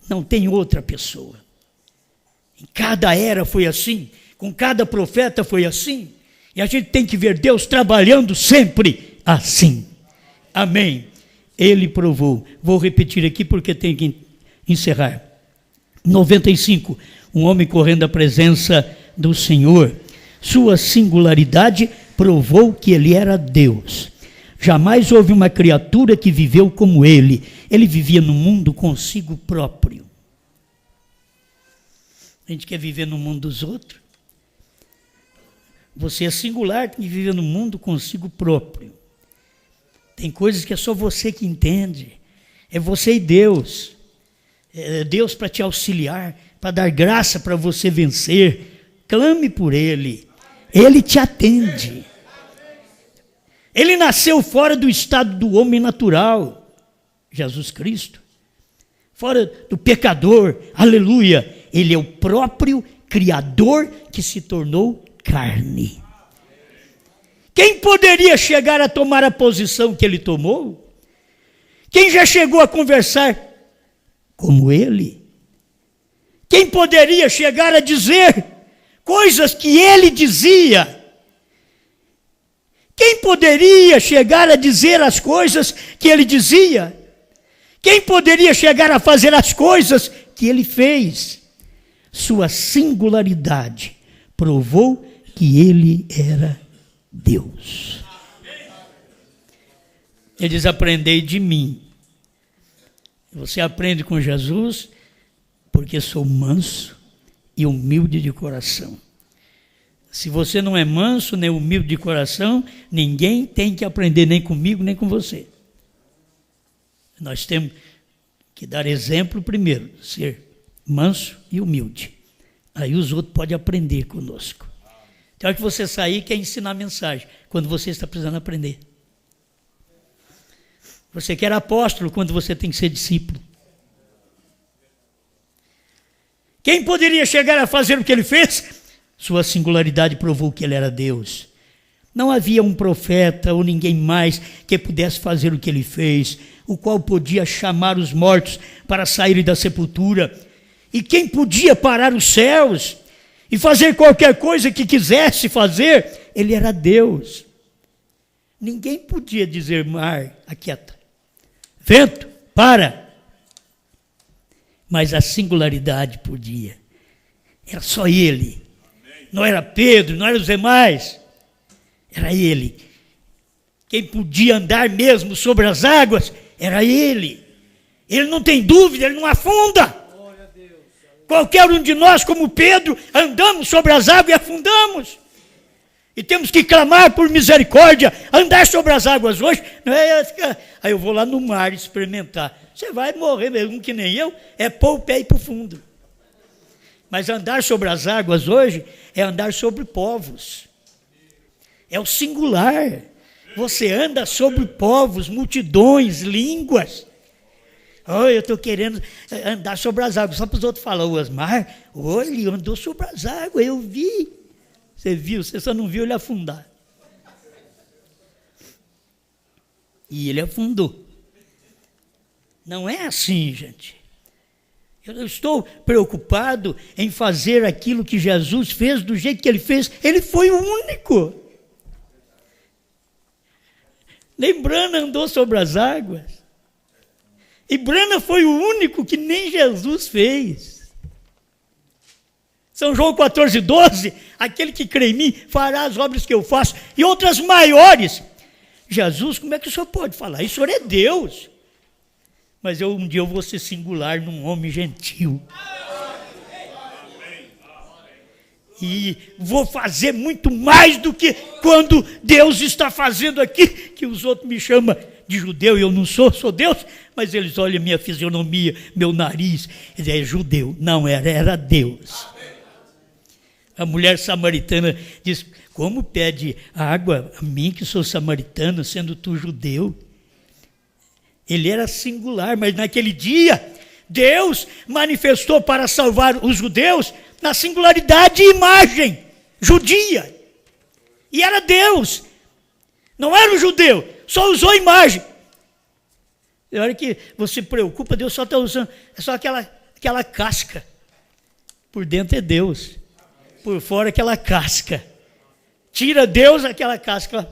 Não tem outra pessoa. Em cada era foi assim. Com cada profeta foi assim. E a gente tem que ver Deus trabalhando sempre assim. Amém. Ele provou. Vou repetir aqui porque tem que encerrar. 95. Um homem correndo à presença do Senhor. Sua singularidade provou que ele era Deus. Jamais houve uma criatura que viveu como ele. Ele vivia no mundo consigo próprio. A gente quer viver no mundo dos outros. Você é singular, tem que viver no mundo consigo próprio. Tem coisas que é só você que entende. É você e Deus. É Deus para te auxiliar, para dar graça para você vencer. Clame por Ele. Ele te atende. Ele nasceu fora do estado do homem natural, Jesus Cristo. Fora do pecador, aleluia. Ele é o próprio Criador que se tornou carne. Quem poderia chegar a tomar a posição que ele tomou? Quem já chegou a conversar como ele? Quem poderia chegar a dizer coisas que ele dizia? Quem poderia chegar a dizer as coisas que ele dizia? Quem poderia chegar a fazer as coisas que ele fez? Sua singularidade provou que ele era Deus. Ele diz: aprendei de mim. Você aprende com Jesus porque sou manso e humilde de coração. Se você não é manso nem humilde de coração, ninguém tem que aprender, nem comigo, nem com você. Nós temos que dar exemplo primeiro, ser manso e humilde. Aí os outros podem aprender conosco. Tem hora que você sair, quer ensinar mensagem, quando você está precisando aprender. Você quer apóstolo, quando você tem que ser discípulo. Quem poderia chegar a fazer o que ele fez? Sua singularidade provou que ele era Deus. Não havia um profeta ou ninguém mais que pudesse fazer o que ele fez, o qual podia chamar os mortos para saírem da sepultura. E quem podia parar os céus e fazer qualquer coisa que quisesse fazer, ele era Deus. Ninguém podia dizer: mar, aquieta, vento, para. Mas a singularidade podia. Era só ele. Não era Pedro, não era os demais. Era ele. Quem podia andar mesmo sobre as águas era ele. Ele não tem dúvida, ele não afunda. Qualquer um de nós, como Pedro, andamos sobre as águas e afundamos. E temos que clamar por misericórdia. Andar sobre as águas hoje, não é ficar, aí eu vou lá no mar experimentar. Você vai morrer mesmo, que nem eu, é pôr o pé e ir para o fundo. Mas andar sobre as águas hoje é andar sobre povos. É o singular. Você anda sobre povos, multidões, línguas. Oh, eu estou querendo andar sobre as águas. Só para os outros falar: o Osmar, ele andou sobre as águas, eu vi. Você viu, você só não viu ele afundar. E ele afundou. Não é assim, gente. Eu estou preocupado em fazer aquilo que Jesus fez do jeito que ele fez. Ele foi o único. Nem Brana andou sobre as águas. E Brana foi o único que nem Jesus fez. São João 14:12, aquele que crê em mim fará as obras que eu faço e outras maiores. Jesus, como é que o senhor pode falar? Isso, o senhor é Deus. Mas um dia eu vou ser singular num homem gentil. E vou fazer muito mais do que quando Deus está fazendo aqui, que os outros me chamam de judeu, e eu não sou Deus, mas eles olham minha fisionomia, meu nariz, é judeu. Não, era Deus. A mulher samaritana diz: como pede água a mim que sou samaritano, sendo tu judeu? Ele era singular, mas naquele dia Deus manifestou para salvar os judeus na singularidade e imagem judia. E era Deus, não era um judeu, só usou imagem. Na hora que você se preocupa, Deus só está usando, é só aquela casca. Por dentro é Deus, por fora aquela casca. Tira Deus, aquela casca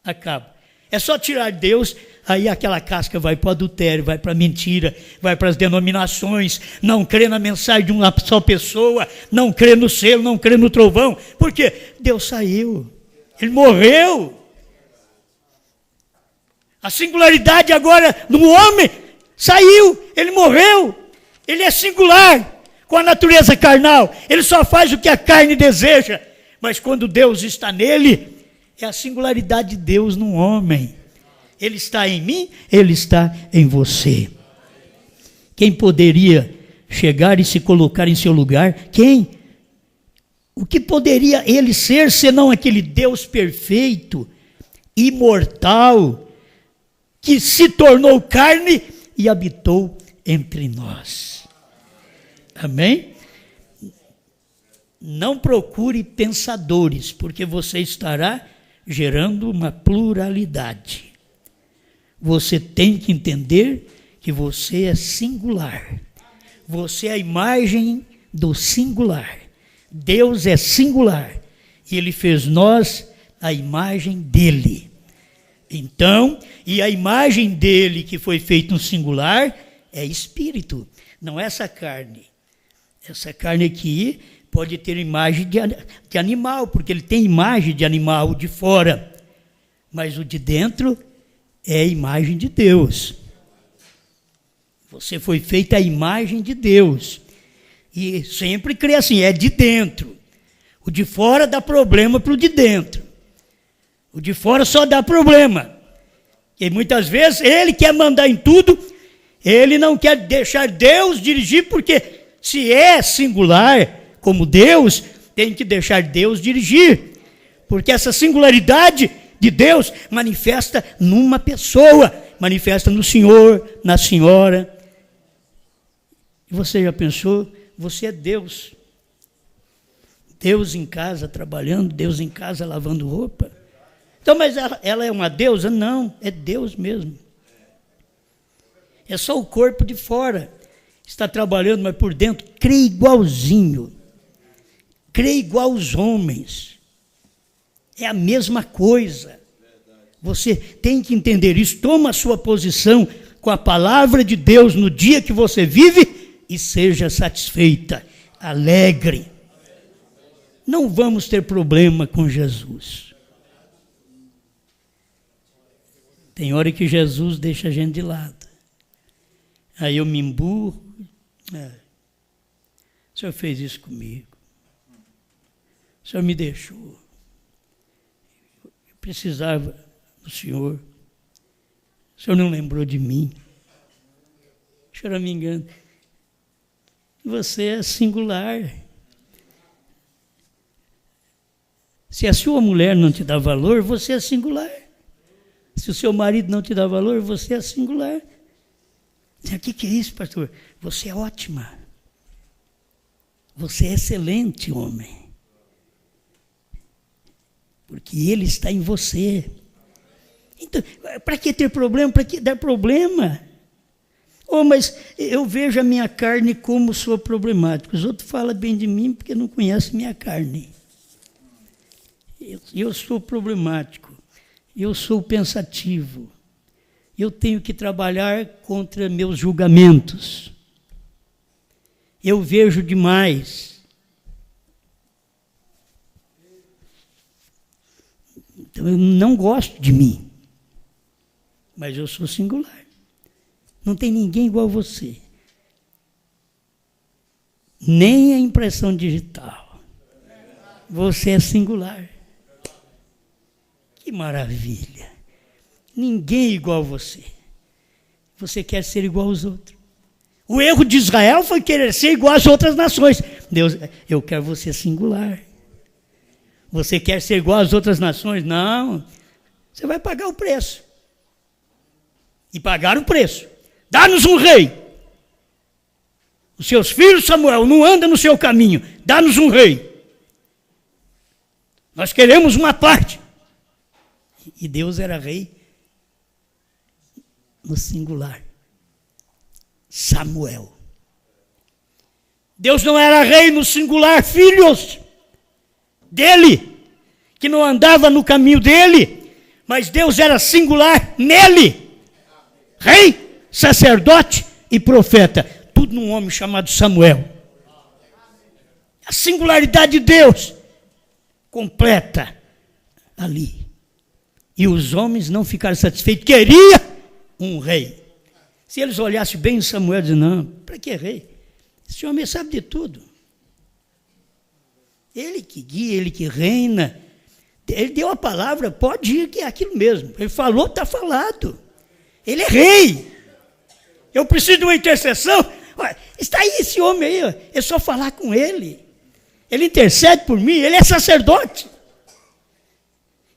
acaba. É só tirar Deus, aí aquela casca vai para o adultério, vai para a mentira, vai para as denominações, não crê na mensagem de uma só pessoa, não crê no selo, não crê no trovão. Por quê? Deus saiu, Ele morreu. A singularidade agora no homem saiu, ele morreu, ele é singular com a natureza carnal, ele só faz o que a carne deseja, mas quando Deus está nele, é a singularidade de Deus no homem. Ele está em mim, ele está em você. Quem poderia chegar e se colocar em seu lugar? Quem? O que poderia ele ser, senão aquele Deus perfeito, imortal, que se tornou carne e habitou entre nós. Amém? Não procure pensadores, porque você estará gerando uma pluralidade. Você tem que entender que você é singular. Você é a imagem do singular. Deus é singular. E Ele fez nós a imagem dEle. Então, e a imagem dEle que foi feita no singular é espírito, não é essa carne. Essa carne aqui pode ter imagem de animal, porque ele tem imagem de animal de fora. Mas o de dentro é a imagem de Deus. Você foi feita a imagem de Deus. E sempre crê assim, é de dentro. O de fora dá problema para o de dentro. O de fora só dá problema. E muitas vezes ele quer mandar em tudo, ele não quer deixar Deus dirigir, porque se é singular como Deus, tem que deixar Deus dirigir. Porque essa singularidade de Deus manifesta numa pessoa, manifesta no senhor, na senhora. E você já pensou? Você é Deus. Deus em casa trabalhando, Deus em casa lavando roupa. Então, mas ela é uma deusa? Não, é Deus mesmo. É só o corpo de fora. Está trabalhando, mas por dentro crê igualzinho. Crê igual aos homens. É a mesma coisa. Você tem que entender isso. Toma a sua posição com a palavra de Deus no dia que você vive e seja satisfeita, alegre. Não vamos ter problema com Jesus. Tem hora que Jesus deixa a gente de lado. Aí eu me emburro. O Senhor fez isso comigo. O Senhor me deixou. Eu precisava do Senhor. O Senhor não lembrou de mim. O Senhor não me engana. Você é singular. Se a sua mulher não te dá valor, você é singular. Se o seu marido não te dá valor, você é singular. O que é isso, pastor? Você é ótima. Você é excelente, homem. Porque Ele está em você. Então, para que ter problema? Para que dar problema? Oh, mas eu vejo a minha carne como sou problemático. Os outros falam bem de mim porque não conhecem minha carne. Eu sou problemático. Eu sou pensativo. Eu tenho que trabalhar contra meus julgamentos. Eu vejo demais. Então eu não gosto de mim. Mas eu sou singular. Não tem ninguém igual a você. Nem a impressão digital. Você é singular. Que maravilha. Ninguém igual a você. Você quer ser igual aos outros. O erro de Israel foi querer ser igual às outras nações. Deus, eu quero você singular. Você quer ser igual às outras nações? Não. Você vai pagar o preço. E pagaram o preço. Dá-nos um rei. Os seus filhos, Samuel, não andam no seu caminho. Dá-nos um rei. Nós queremos uma parte. E Deus era rei no singular. Samuel. Deus não era rei no singular, filhos dele, que não andava no caminho dele, mas Deus era singular nele. Rei, sacerdote e profeta, tudo num homem chamado Samuel. A singularidade de Deus completa ali. E os homens não ficaram satisfeitos, queria um rei. Se eles olhassem bem em Samuel, diziam, não, para que rei? Esse homem sabe de tudo. Ele que guia, ele que reina. Ele deu a palavra, pode ir, que é aquilo mesmo. Ele falou, está falado. Ele é rei. Eu preciso de uma intercessão. Olha, está aí esse homem aí, ó. É só falar com ele. Ele intercede por mim, ele é sacerdote.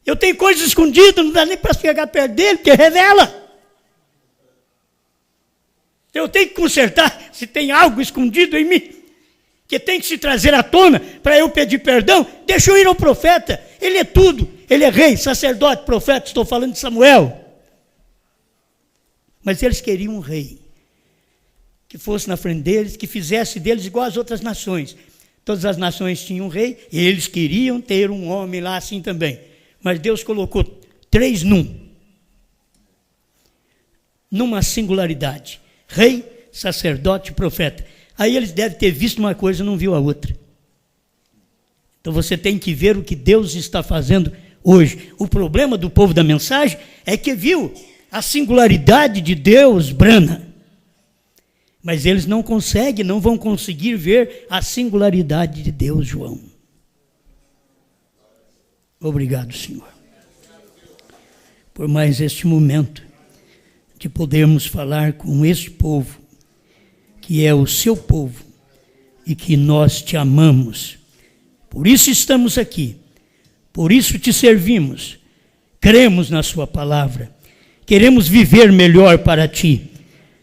Eu tenho coisas escondidas, não dá nem para chegar perto dele, porque revela. Eu tenho que consertar se tem algo escondido em mim, que tem que se trazer à tona para eu pedir perdão. Deixa eu ir ao profeta. Ele é tudo. Ele é rei, sacerdote, profeta. Estou falando de Samuel. Mas eles queriam um rei que fosse na frente deles, que fizesse deles igual às outras nações. Todas as nações tinham um rei e eles queriam ter um homem lá assim também. Mas Deus colocou 3 numa singularidade. Rei, sacerdote e profeta. Aí eles devem ter visto uma coisa e não viu a outra. Então você tem que ver o que Deus está fazendo hoje. O problema do povo da mensagem é que viu a singularidade de Deus brana. Mas eles não conseguem, não vão conseguir ver a singularidade de Deus, João. Obrigado, Senhor, por mais este momento de podermos falar com este povo, que é o seu povo, e que nós te amamos. Por isso estamos aqui, por isso te servimos, cremos na sua palavra, queremos viver melhor para ti.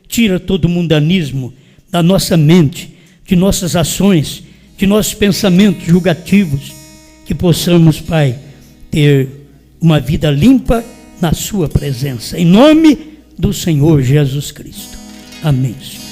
Tira todo o mundanismo da nossa mente, de nossas ações, de nossos pensamentos julgativos, que possamos, Pai, ter uma vida limpa na sua presença. Em nome do Senhor Jesus Cristo. Amém, Senhor.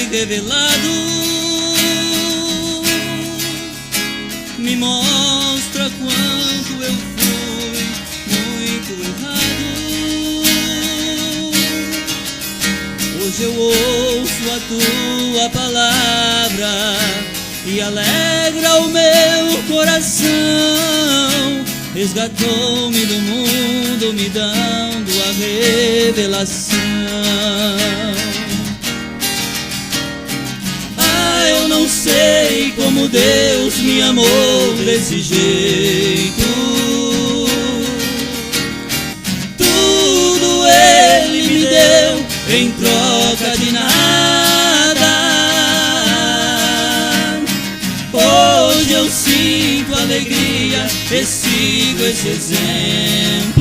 Revelado, me mostra quanto eu fui muito errado. Hoje eu ouço a tua palavra e alegra o meu coração. Resgatou-me do mundo, me dando a revelação. Eu não sei como Deus me amou desse jeito. Tudo Ele me deu em troca de nada. Hoje eu sinto alegria e sigo esse exemplo.